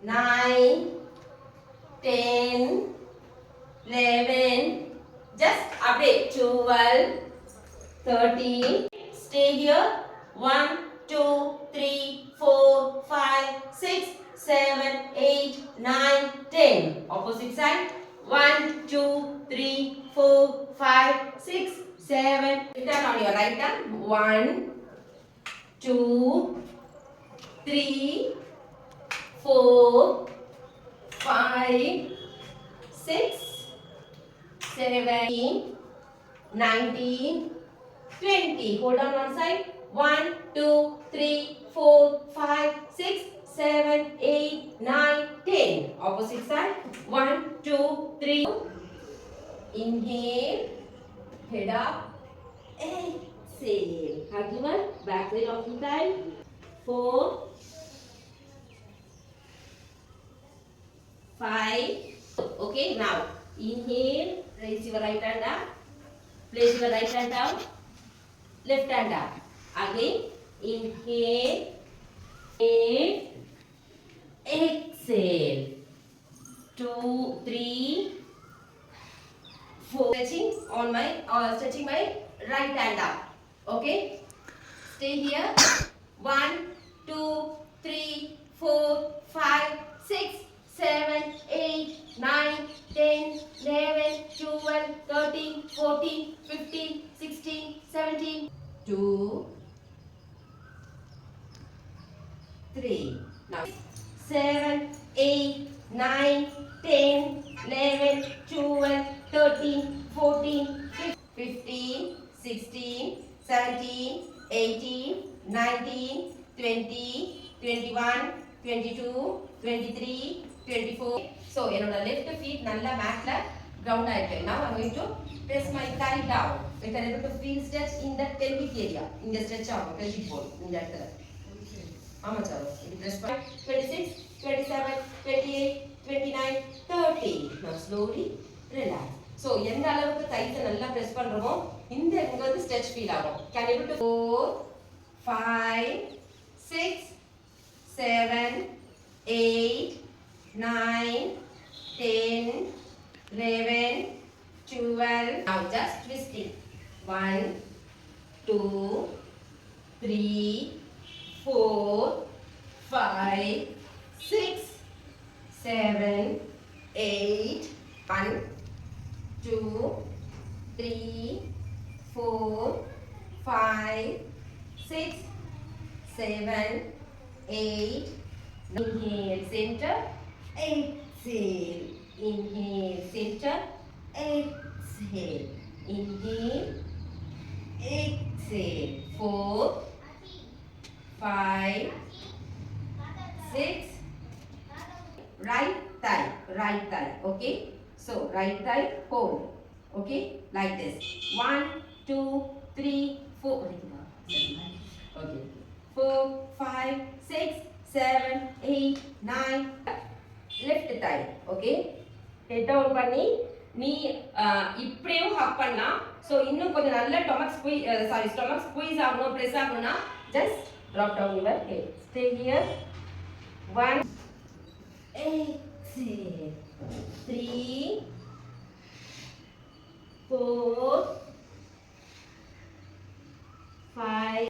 9, 10, 11, just update 12, 13. Stay here. 1, 2, 3, 4, 5, 6, 7, 8, 9, 10. Opposite side. 1, 2, 3, 4, 5, 6, 7. Turn on your right hand. 1, 2, 3, 4, 5, 6, 17, 19, 20. Hold on one side. 1, 2, 3, 4, 5, 6, 7, 8, 9, 10. Opposite side. 1, 2, 3. Inhale. Head up. Exhale. Again. Back side of the thigh. 4, 5. Okay, now inhale, raise your right hand up, place your right hand down, left hand up. Again, inhale, inhale, exhale. 2, 3, 4. Stretching my right hand up. Okay, stay here. 1, 2, 3, 4, 5, 6, 7, 8, 9, 10, 11, 12, 13, 14, 15, 16, 17, 2, 3. Now 7, 8, 9, 10, 11, 12, 13, 14, 15, 16, 17, 18, 19, 20, 21, 22, 23, 24. So, என்னோட left feet நல்லா மேட்ல ground ஆயிருக்கு. Now I'm going to press my thigh down. We can able to feel stretch in the pelvic area. இந்த stretch ஆகும் pelvic bone இந்த இடத்துல. ஆமா sir. இது press பண்ணி 26, 27, 28, 29, 30. Now slowly relax. So எந்த அளவுக்கு தைத்த நல்லா press பண்றோமோ இந்த இங்க வந்து stretch feel ஆகும். Can able to 4, 5, 6, 7, 8, 9, 10, 11, 12. Now just twisting. 1, 2, 3, 4, 5, 6, 7, 8, 1, 2, 3, 4, 5, 6, 7, 8. Inhale, center, exhale. Inhale, center, exhale. Inhale, exhale. 4, 5, 6. Right thigh. Okay. So right thigh hold. Okay, like this. 1, 2, 3, 4. Okay. 4, 5, 6, 7, 8, 9. Left thigh. Okay. Head down பண்ணி நீ இப்படியும் ஹக் பண்ணலாம். So இன்னும் கொஞ்சம் நல்ல stomach squeeze ஆகணும், press ஆகணும்னா just drop down your head. Stay here. 1, exhale. 3, 4, 5.